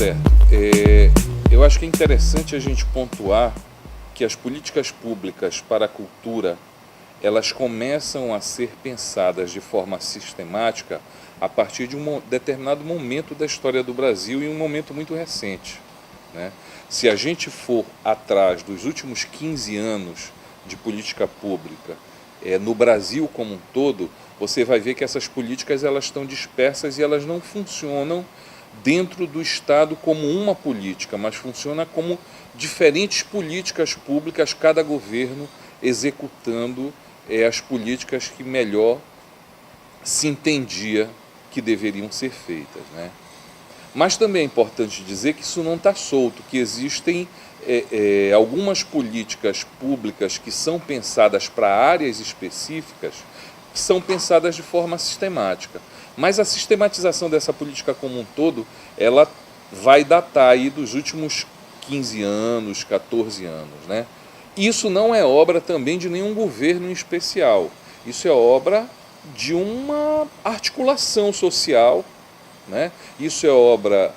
Certo. Eu acho que é interessante a gente pontuar que as políticas públicas para a cultura, elas começam a ser pensadas de forma sistemática a partir de um determinado momento da história do Brasil e um momento muito recente, né? Se a gente for atrás dos últimos 15 anos de política pública no Brasil como um todo, você vai ver que essas políticas elas estão dispersas e elas não funcionam dentro do Estado como uma política, mas funciona como diferentes políticas públicas, cada governo executando as políticas que melhor se entendia que deveriam ser feitas, né? Mas também é importante dizer que isso não está solto, que existem algumas políticas públicas que são pensadas para áreas específicas, que são pensadas de forma sistemática. Mas a sistematização dessa política como um todo, ela vai datar aí dos últimos 15 anos, 14 anos, né? Isso não é obra também de nenhum governo em especial. Isso é obra de uma articulação social, né? Isso é obra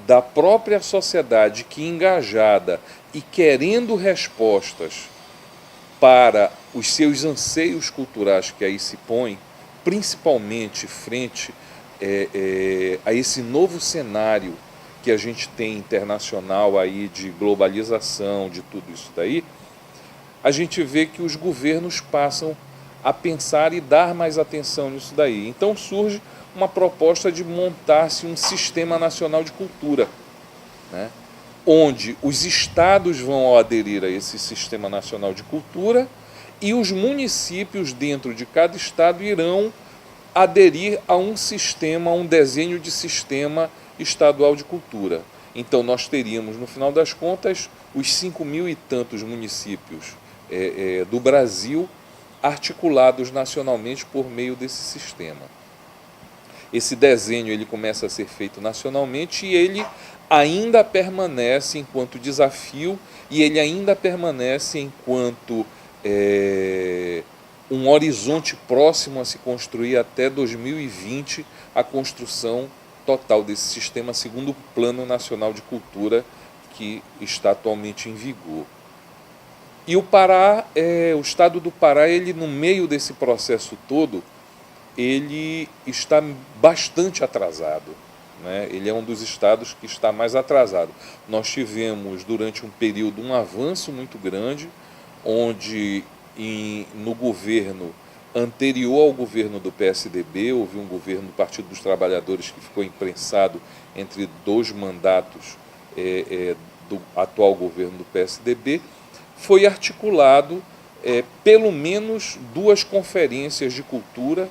da própria sociedade que, engajada e querendo respostas para os seus anseios culturais que aí se põem, principalmente frente a esse novo cenário que a gente tem internacional aí de globalização, de tudo isso daí, a gente vê que os governos passam a pensar e dar mais atenção nisso daí. Então surge uma proposta de montar-se um sistema nacional de cultura, né? Onde os estados vão aderir a esse sistema nacional de cultura e os municípios dentro de cada estado irão aderir a um sistema, a um desenho de sistema estadual de cultura. Então nós teríamos, no final das contas, os 5.000 e tantos municípios do Brasil articulados nacionalmente por meio desse sistema. Esse desenho ele começa a ser feito nacionalmente e ele ainda permanece enquanto desafio e ele ainda permanece enquanto um horizonte próximo a se construir até 2020, a construção total desse sistema segundo o Plano Nacional de Cultura que está atualmente em vigor. E o Pará, o estado do Pará, ele no meio desse processo todo, ele está bastante atrasado, né? Ele é um dos estados que está mais atrasado. Nós tivemos durante um período um avanço muito grande, onde no governo anterior ao governo do PSDB, houve um governo do Partido dos Trabalhadores que ficou imprensado entre dois mandatos do atual governo do PSDB, foi articulado pelo menos 2 conferências de cultura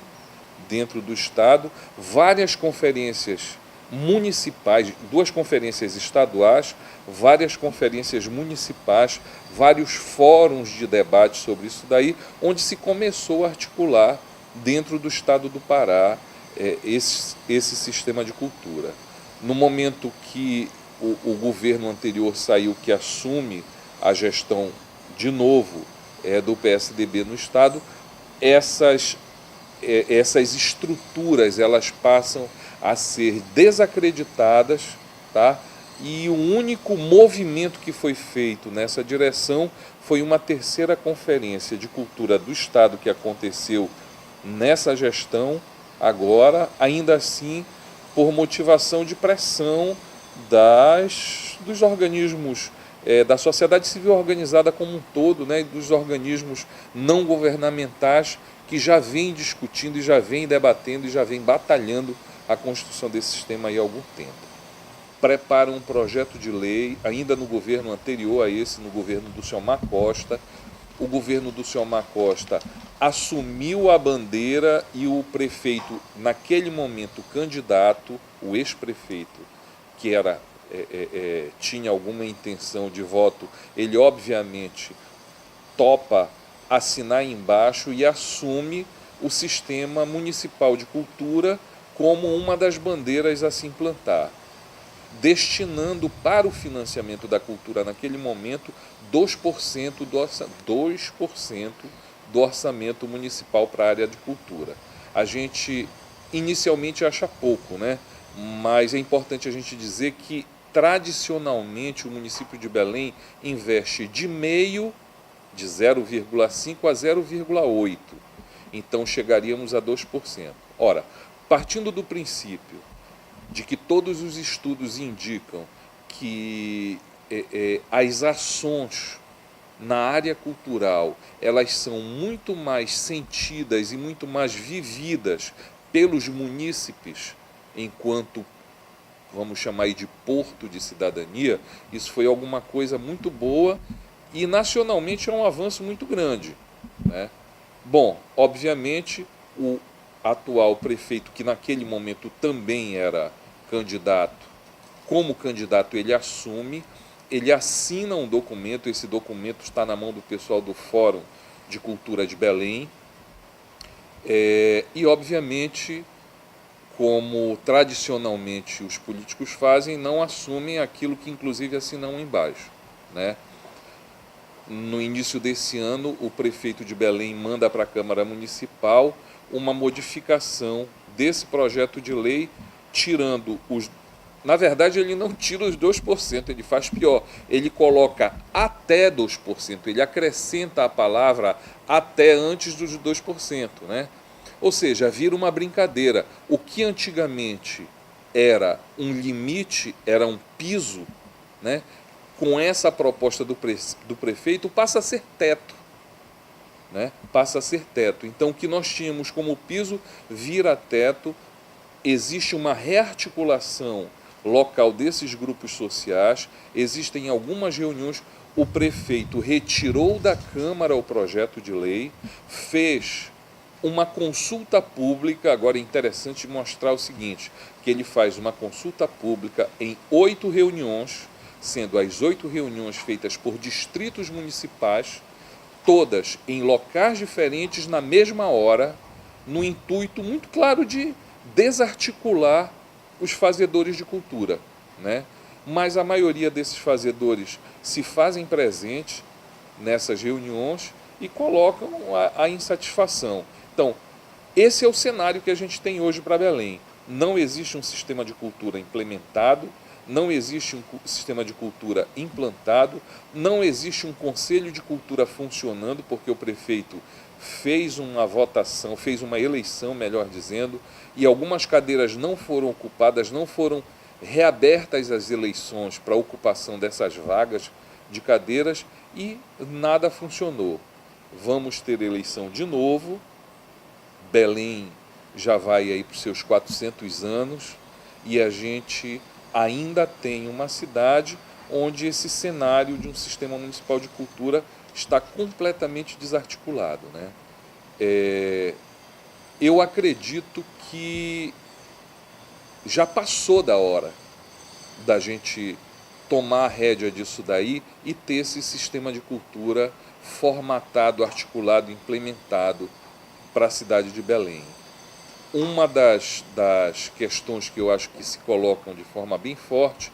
dentro do Estado, várias conferências municipais, 2 conferências estaduais, várias conferências municipais, vários fóruns de debate sobre isso daí, onde se começou a articular dentro do Estado do Pará esse sistema de cultura. No momento que o governo anterior saiu, que assume a gestão de novo do PSDB no Estado, essas estruturas elas passam a ser desacreditadas, tá? E o único movimento que foi feito nessa direção foi uma 3ª conferência de cultura do Estado que aconteceu nessa gestão agora, ainda assim por motivação de pressão dos organismos da sociedade civil organizada como um todo, né, e dos organismos não governamentais que já vêm discutindo e já vêm debatendo e já vêm batalhando a construção desse sistema aí há algum tempo. Prepara um projeto de lei, ainda no governo anterior a esse, no governo do Ciomar Costa. O governo do Ciomar Costa assumiu a bandeira e o prefeito, naquele momento candidato, o ex-prefeito, que tinha alguma intenção de voto, ele obviamente topa assinar embaixo e assume o sistema municipal de cultura como uma das bandeiras a se implantar, destinando para o financiamento da cultura naquele momento 2% do orçamento municipal para a área de cultura. A gente inicialmente acha pouco, né? mas é importante a gente dizer que, tradicionalmente, o município de Belém investe de meio, de 0,5 a 0,8. Então chegaríamos a 2%. Ora, partindo do princípio de que todos os estudos indicam que as ações na área cultural elas são muito mais sentidas e muito mais vividas pelos munícipes enquanto, vamos chamar aí de porto de cidadania, isso foi alguma coisa muito boa e nacionalmente é um avanço muito grande, né? Bom, obviamente o atual prefeito, que naquele momento também era candidato, como candidato ele assume, ele assina um documento, esse documento está na mão do pessoal do Fórum de Cultura de Belém, e obviamente, como tradicionalmente os políticos fazem, não assumem aquilo que inclusive assinam embaixo, né? No início desse ano, o prefeito de Belém manda para a Câmara Municipal uma modificação desse projeto de lei, tirando os... Na verdade, ele não tira os 2%, ele faz pior. Ele coloca até 2%, ele acrescenta a palavra até antes dos 2%, né? Ou seja, vira uma brincadeira. O que antigamente era um limite, era um piso, né? Com essa proposta do prefeito, passa a ser teto, né? Passa a ser teto. Então, o que nós tínhamos como piso vira teto, existe uma rearticulação local desses grupos sociais, existem algumas reuniões, o prefeito retirou da Câmara o projeto de lei, fez uma consulta pública. Agora é interessante mostrar o seguinte, que ele faz uma consulta pública em 8 reuniões, sendo as 8 reuniões feitas por distritos municipais, todas em locais diferentes, na mesma hora, no intuito muito claro de desarticular os fazedores de cultura, né? Mas a maioria desses fazedores se fazem presentes nessas reuniões e colocam a insatisfação. Então, esse é o cenário que a gente tem hoje para Belém. Não existe um sistema de cultura implementado, não existe um sistema de cultura implantado, não existe um conselho de cultura funcionando, porque o prefeito fez uma votação, fez uma eleição, melhor dizendo, e algumas cadeiras não foram ocupadas, não foram reabertas as eleições para a ocupação dessas vagas de cadeiras e nada funcionou. Vamos ter eleição de novo, Belém já vai aí para os seus 400 anos e a gente ainda tem uma cidade onde esse cenário de um sistema municipal de cultura está completamente desarticulado, né? Eu acredito que já passou da hora da gente tomar a rédea disso daí e ter esse sistema de cultura formatado, articulado, implementado para a cidade de Belém. Uma das questões que eu acho que se colocam de forma bem forte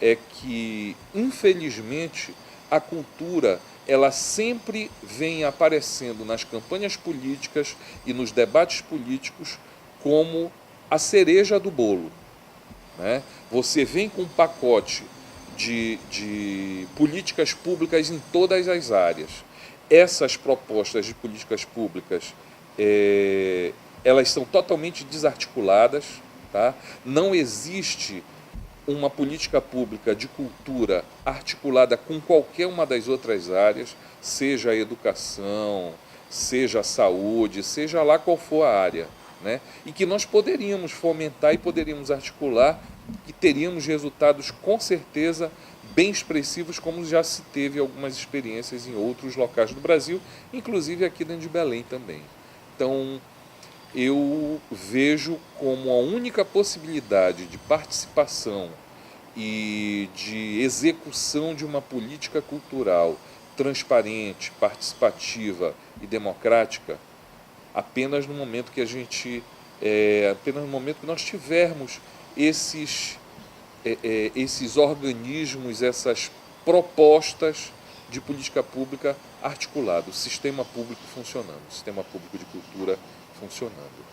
é que, infelizmente, a cultura ela sempre vem aparecendo nas campanhas políticas e nos debates políticos como a cereja do bolo, né? Você vem com um pacote de políticas públicas em todas as áreas. Essas propostas de políticas públicas, elas são totalmente desarticuladas, tá? Não existe uma política pública de cultura articulada com qualquer uma das outras áreas, seja a educação, seja a saúde, seja lá qual for a área, né? E que nós poderíamos fomentar e poderíamos articular e teríamos resultados com certeza bem expressivos, como já se teve algumas experiências em outros locais do Brasil, inclusive aqui dentro de Belém também. Então, eu vejo como a única possibilidade de participação e de execução de uma política cultural transparente, participativa e democrática apenas no momento que apenas no momento que nós tivermos esses organismos, essas propostas de política pública articulada, o sistema público funcionando, o sistema público de cultura funcionando.